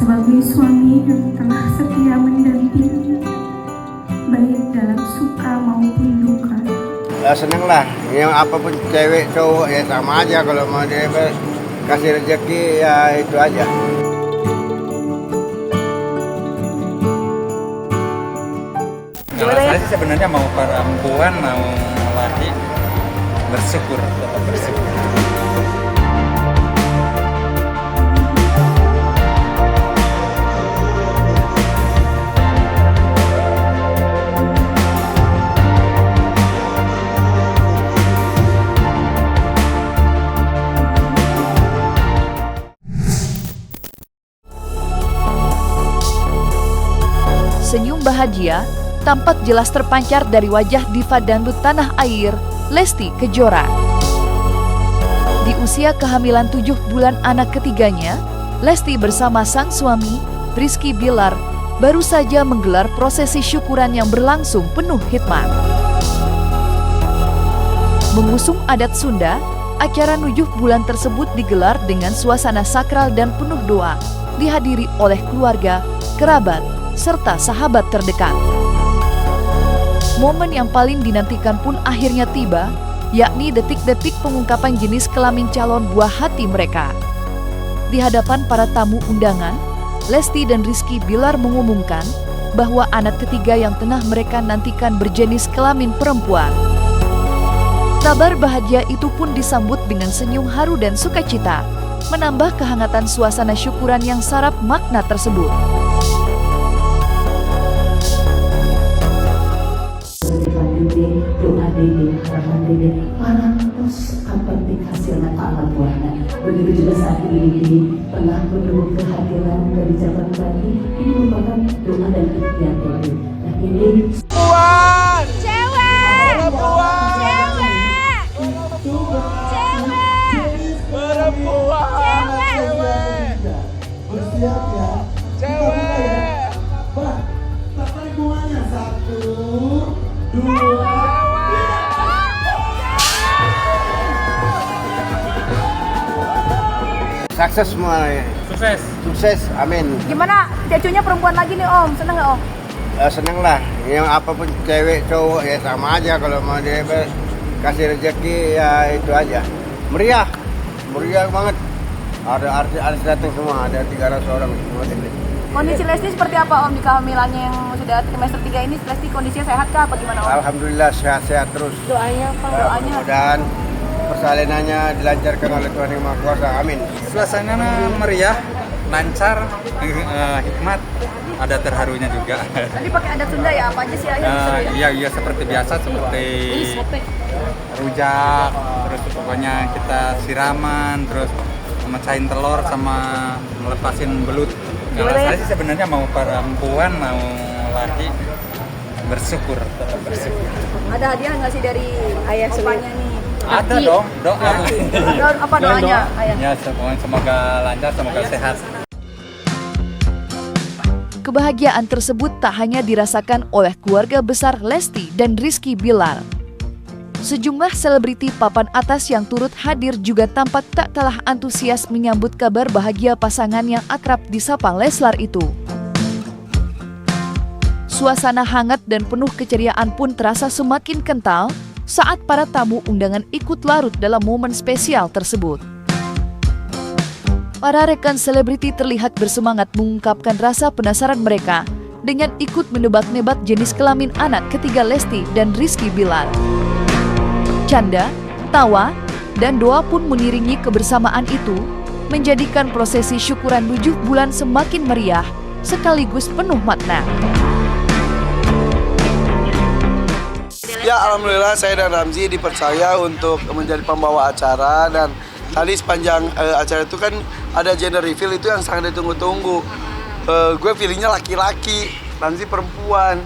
sebagai suami yang telah setia mendampingi baik dalam suka maupun duka. Seneng lah, yang apapun cewek cowok ya sama aja, kalau mau dia kasih rezeki ya itu aja. Kalau saya sih sebenarnya mau perempuan mau laki bersyukur, tetap bersyukur. Senyum bahagia tampak jelas terpancar dari wajah diva dangdut tanah air, Lesti Kejora. Di usia kehamilan 7 bulan anak ketiganya, Lesti bersama sang suami, Rizky Bilar, baru saja menggelar prosesi syukuran yang berlangsung penuh hikmat. Mengusung adat Sunda, acara 7 bulan tersebut digelar dengan suasana sakral dan penuh doa, dihadiri oleh keluarga, kerabat, serta sahabat terdekat. Momen yang paling dinantikan pun akhirnya tiba, yakni detik-detik pengungkapan jenis kelamin calon buah hati mereka. Di hadapan para tamu undangan, Lesti dan Rizky Bilar mengumumkan bahwa anak ketiga yang tengah mereka nantikan berjenis kelamin perempuan. Kabar bahagia itu pun disambut dengan senyum haru dan sukacita, menambah kehangatan suasana syukuran yang syarat makna tersebut. Doa dede, harapan dede, parantos akan dikhasilkan amal buahnya. Begitu juga saat ini telah menunggu kehadiran dari Jabat Bali. Ini merupakan doa dan ikhtiar dede. Nah ini perempuan, cewek, perempuan, cewek, perempuan, cewek, bersiap ya, cewek. Pak, tarik bunganya 1, 2. Sukses semua ya. Sukses, amin. Gimana cucunya perempuan lagi nih Om? Seneng nggak Om? Seneng lah, yang apapun cewek cowok ya sama aja, kalau mau dia kasih rezeki ya itu aja. Meriah banget. Ada artis datang semua, ada 300 orang semua ini. Kondisi Lesti seperti apa Om di kehamilannya yang sudah trimester 3 ini? Lesti kondisinya sehat kah apa gimana Om? Alhamdulillah sehat-sehat terus. Doanya Pak, doanya. Mudah-mudahan persalinannya dilancarkan oleh Tuhan Yang Maha Kuasa, amin. Suasana meriah, lancar, hikmat, ada terharunya juga. Tadi pakai adat Sunda ya, apa aja sih ayah? Iya seperti biasa, seperti rujak, terus pokoknya kita siraman, terus mecahin telur sama melepasin belut. Kalau saya sih sebenarnya mau perempuan mau laki bersyukur, tetap bersyukur. Ada hadiah nggak sih dari ayah opanya nih? Ada dong, doa. Apa doanya ayah? Ya semoga lancar, semoga sehat. Kebahagiaan tersebut tak hanya dirasakan oleh keluarga besar Lesti dan Rizky Bilar. Sejumlah selebriti papan atas yang turut hadir juga tampak tak kalah antusias menyambut kabar bahagia pasangan yang akrab disapa Leslar itu. Suasana hangat dan penuh keceriaan pun terasa semakin kental saat para tamu undangan ikut larut dalam momen spesial tersebut. Para rekan selebriti terlihat bersemangat mengungkapkan rasa penasaran mereka dengan ikut menebak-nebak jenis kelamin anak ketiga Lesti dan Rizky Bilar. Canda, tawa, dan doa pun mengiringi kebersamaan itu, menjadikan prosesi syukuran 7 bulan semakin meriah, sekaligus penuh makna. Ya, alhamdulillah saya dan Ramzi dipercaya untuk menjadi pembawa acara, dan tadi sepanjang acara itu kan ada gender reveal itu yang sangat ditunggu-tunggu. Gue feelingnya laki-laki, Ramzi perempuan.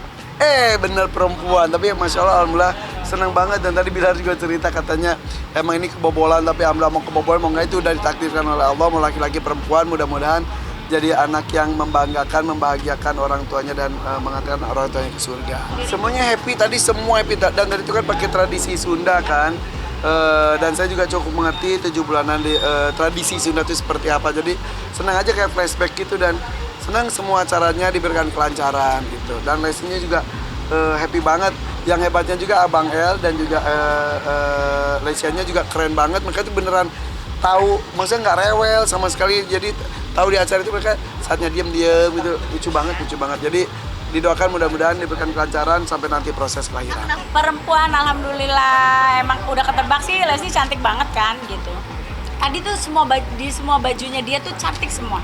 Bener perempuan, tapi Masya Allah, alhamdulillah senang banget. Dan tadi Bilar juga cerita katanya emang ini kebobolan, tapi alhamdulillah mau kebobolan mau nggak itu udah ditakdirkan oleh Allah, mau laki-laki perempuan, mudah-mudahan jadi anak yang membanggakan, membahagiakan orang tuanya dan mengantarkan orang tuanya ke surga. Semuanya happy, tadi semua happy, dan dari itu kan pakai tradisi Sunda kan. Dan saya juga cukup mengerti 7 bulanan di tradisi Sunda itu seperti apa. Jadi senang aja kayak flashback gitu, dan senang semua acaranya diberikan kelancaran gitu. Dan Lestinya juga happy banget. Yang hebatnya juga Abang El dan juga Lesianya juga keren banget. Mereka tuh beneran tahu, maksudnya nggak rewel sama sekali. Jadi tahu di acara itu mereka saatnya diem-diem gitu, lucu banget. Jadi didoakan mudah-mudahan diberikan kelancaran sampai nanti proses kelahiran. Perempuan alhamdulillah emang udah ketebak sih, Lesti cantik banget kan gitu. Tadi tuh di semua bajunya dia tuh cantik semua.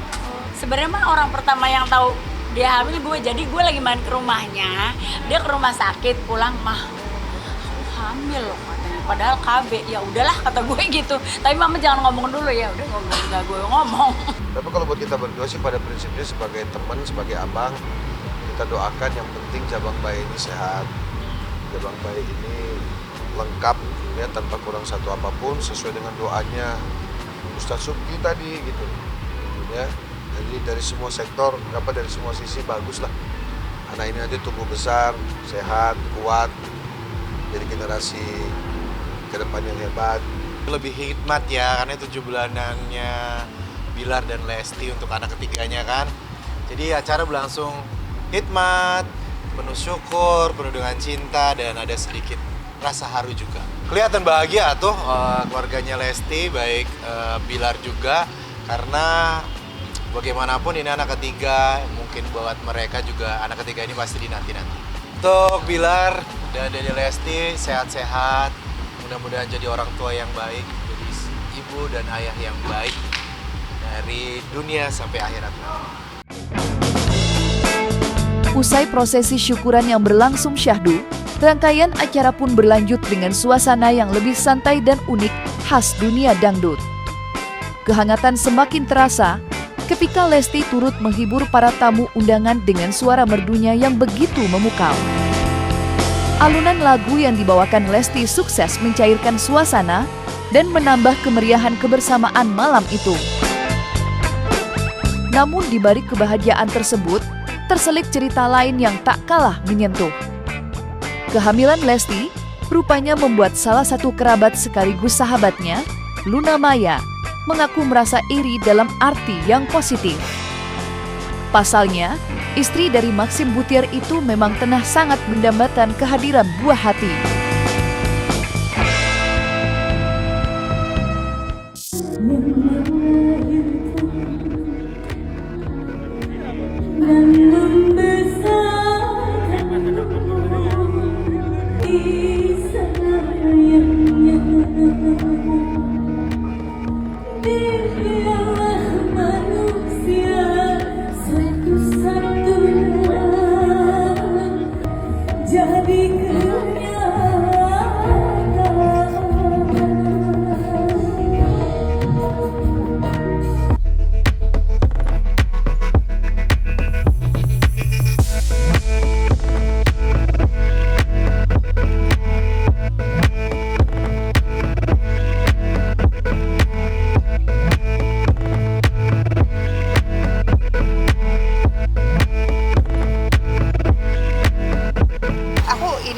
Sebenarnya mah orang pertama yang tahu dia hamil gue, jadi gue lagi main ke rumahnya, dia ke rumah sakit pulang, mah aku hamil loh katanya, padahal KB. Ya udahlah kata gue gitu, tapi mama jangan ngomong dulu, ya udah nggak gue ngomong. Tapi kalau buat kita berdua sih pada prinsipnya sebagai teman, sebagai abang, kita doakan yang penting jabang bayi ini sehat, jabang bayi ini lengkap ya, tanpa kurang satu apapun, sesuai dengan doanya Ustadz Subki tadi gitu ya. Jadi dari semua sektor, dari semua sisi bagus lah. Anak ini nanti tumbuh besar, sehat, kuat, jadi generasi ke depan yang hebat. Lebih hikmat ya, karena 7 bulanannya Bilar dan Lesti untuk anak ketiganya kan. Jadi acara berlangsung hikmat, penuh syukur, penuh dengan cinta, dan ada sedikit rasa haru juga. Kelihatan bahagia tuh keluarganya Lesti, baik Bilar juga, karena bagaimanapun ini anak ketiga, mungkin buat mereka juga anak ketiga ini pasti dinanti-nanti. Untuk Bilar dan Dede Lesti sehat-sehat, mudah-mudahan jadi orang tua yang baik, jadi ibu dan ayah yang baik dari dunia sampai akhirat. Usai prosesi syukuran yang berlangsung syahdu, rangkaian acara pun berlanjut dengan suasana yang lebih santai dan unik khas dunia dangdut. Kehangatan semakin terasa ketika Lesti turut menghibur para tamu undangan dengan suara merdunya yang begitu memukau. Alunan lagu yang dibawakan Lesti sukses mencairkan suasana dan menambah kemeriahan kebersamaan malam itu. Namun di balik kebahagiaan tersebut, terselip cerita lain yang tak kalah menyentuh. Kehamilan Lesti rupanya membuat salah satu kerabat sekaligus sahabatnya, Luna Maya, mengaku merasa iri dalam arti yang positif. Pasalnya, istri dari Maxim Butier itu memang tengah sangat mendambakan kehadiran buah hati.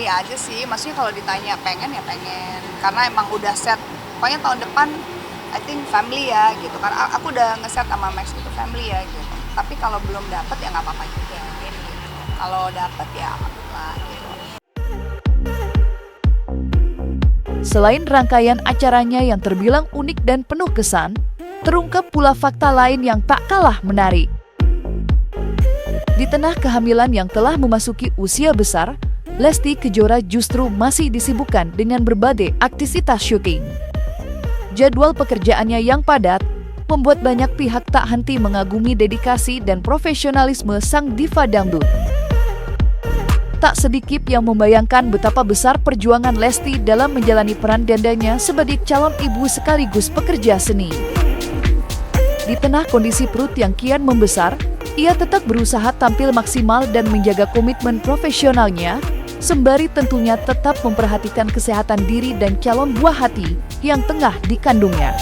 Aja sih, maksudnya kalau ditanya pengen ya pengen, karena emang udah set, pokoknya tahun depan I think family ya gitu, karena aku udah ngeset sama Max itu family ya gitu. Tapi kalau belum dapet ya nggak apa-apa juga gitu. Kalau dapet ya alhamdulillah gitu. Selain rangkaian acaranya yang terbilang unik dan penuh kesan, terungkap pula fakta lain yang tak kalah menarik. Di tengah kehamilan yang telah memasuki usia besar, Lesti Kejora justru masih disibukkan dengan berbagai aktivitas syuting. Jadwal pekerjaannya yang padat membuat banyak pihak tak henti mengagumi dedikasi dan profesionalisme sang diva dangdut. Tak sedikit yang membayangkan betapa besar perjuangan Lesti dalam menjalani peran dandanya sebagai calon ibu sekaligus pekerja seni. Di tengah kondisi perut yang kian membesar, ia tetap berusaha tampil maksimal dan menjaga komitmen profesionalnya, sembari tentunya tetap memperhatikan kesehatan diri dan calon buah hati yang tengah dikandungnya.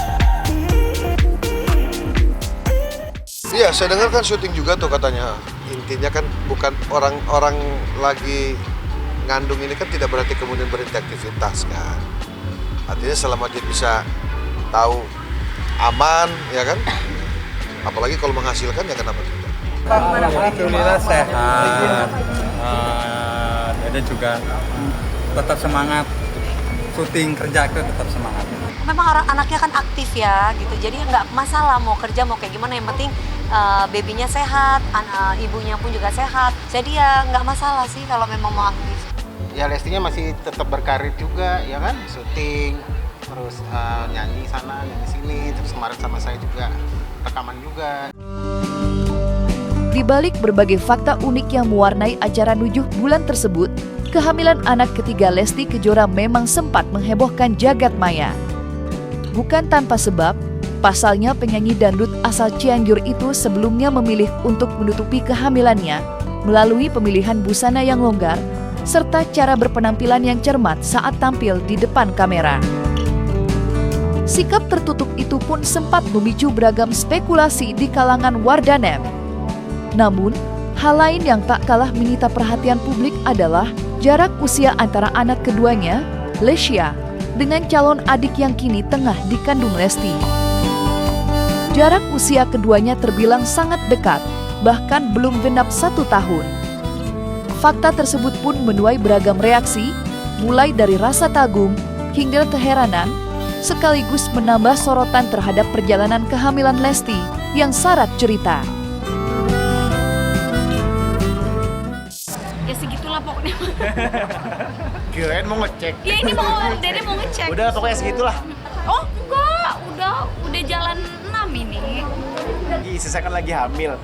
Iya, saya dengar kan syuting juga tuh katanya. Intinya kan bukan orang-orang lagi ngandung ini kan tidak berarti kemudian berhenti aktivitas kan. Artinya selama dia bisa tahu aman, ya kan? Apalagi kalau menghasilkan ya kenapa tidak? Alhamdulillah sehat. Dede juga tetap semangat, syuting kerja itu tetap semangat. Memang anaknya kan aktif ya gitu, jadi nggak masalah mau kerja mau kayak gimana, yang penting babynya sehat, ibunya pun juga sehat, jadi ya nggak masalah sih kalau memang mau aktif. Ya Lestinya masih tetap berkarir juga ya kan, syuting, terus nyanyi sana, nyanyi sini, terus kemarin sama saya juga rekaman juga. Di balik berbagai fakta unik yang mewarnai acara 7 bulan tersebut, kehamilan anak ketiga Lesti Kejora memang sempat menghebohkan jagat maya. Bukan tanpa sebab, pasalnya penyanyi dangdut asal Cianjur itu sebelumnya memilih untuk menutupi kehamilannya melalui pemilihan busana yang longgar serta cara berpenampilan yang cermat saat tampil di depan kamera. Sikap tertutup itu pun sempat memicu beragam spekulasi di kalangan warganet. Namun, hal lain yang tak kalah menyita perhatian publik adalah jarak usia antara anak keduanya, Lesya, dengan calon adik yang kini tengah dikandung Lesti. Jarak usia keduanya terbilang sangat dekat, bahkan belum genap 1 tahun. Fakta tersebut pun menuai beragam reaksi, mulai dari rasa kagum hingga keheranan, sekaligus menambah sorotan terhadap perjalanan kehamilan Lesti yang syarat cerita. Ya segitulah pokoknya. Kirain mau ngecek. Ya ini Dede mau ngecek. Udah pokoknya segitulah. Oh enggak, udah jalan 6 ini. Istri saya kan lagi hamil.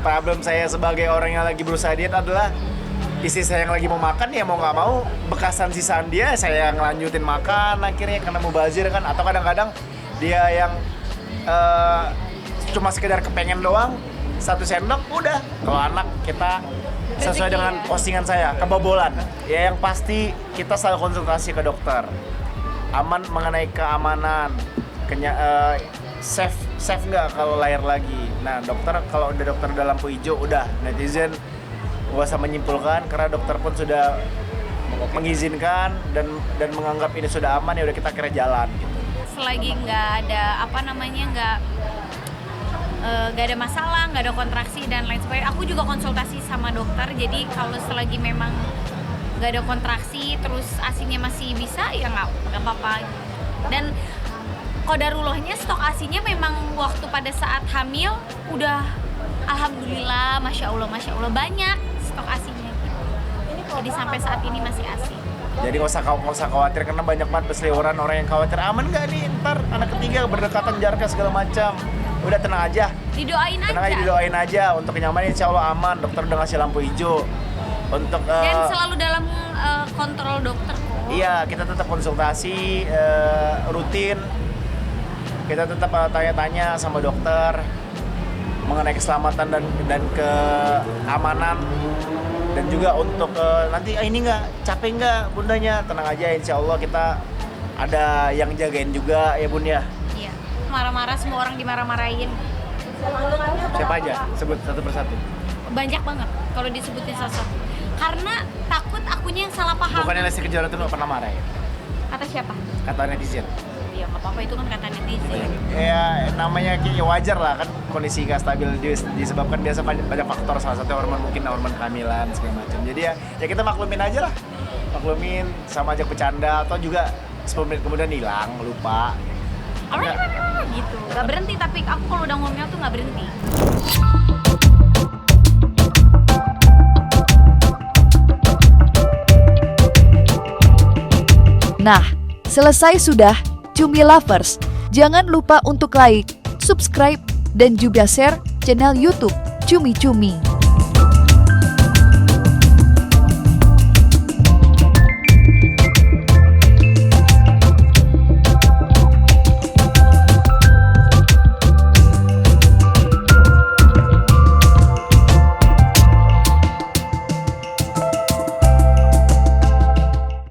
Problem saya sebagai orang yang lagi berusaha diet adalah istri saya yang lagi mau makan, ya mau nggak mau bekasan sisaan dia saya ngelanjutin makan akhirnya karena mubazir kan, atau kadang-kadang dia yang cuma sekedar kepengen doang 1 sendok udah. Kalau anak kita sesuai dengan postingan saya kebobolan. Ya yang pasti kita selalu konsultasi ke dokter. Aman mengenai keamanan, safe nggak kalau lahir lagi. Nah dokter kalau dokter udah lampu hijau udah, netizen gak usah menyimpulkan karena dokter pun sudah mengizinkan dan menganggap ini sudah aman, ya udah kita kira jalan gitu. Selagi nggak ada nggak ada masalah, nggak ada kontraksi dan lain sebagainya. Aku juga konsultasi sama dokter, jadi kalau selagi memang nggak ada kontraksi, terus ASINya masih bisa, ya nggak apa-apa. Dan qadarullahnya stok ASINya memang waktu pada saat hamil udah alhamdulillah, masya Allah banyak stok ASINya. Jadi sampai saat ini masih ASI. Jadi nggak usah khawatir karena banyak banget berseliweran orang yang khawatir aman nggak nih ntar anak ketiga berdekatan jaraknya segala macam. Udah tenang aja. Didoain aja untuk kenyamanan, insya Allah aman. Dokter udah ngasih lampu hijau. Untuk dan selalu dalam kontrol dokter kok. Iya, kita tetap konsultasi rutin. Kita tetap tanya-tanya sama dokter mengenai keselamatan dan keamanan. Dan juga untuk nanti ini nggak capek nggak bundanya, tenang aja, insya Allah kita ada yang jagain juga ya bun ya. Iya, marah-marah semua orang dimarah-marahin. Siapa aja? Sebut satu persatu. Banyak banget kalau disebutin satu-satu. Karena takut akunya yang salah paham. Bukannya Lesti Kejora tuh nggak pernah marah ya? Kata siapa? Kata netizen. Ya nggak apa-apa, itu kan kata netizen. Ya namanya ya wajar lah kan, kondisi nggak stabil disebabkan biasa banyak faktor, salah satu hormon mungkin hormon kehamilan segala macam. Jadi ya kita maklumin aja lah, maklumin sama aja bercanda atau juga 10 menit kemudian hilang lupa. Gitu, nggak berhenti, tapi aku kalau udah ngomel tuh nggak berhenti. Nah, selesai sudah Cumi Lovers. Jangan lupa untuk like, subscribe, dan juga share channel YouTube Cumi Cumi.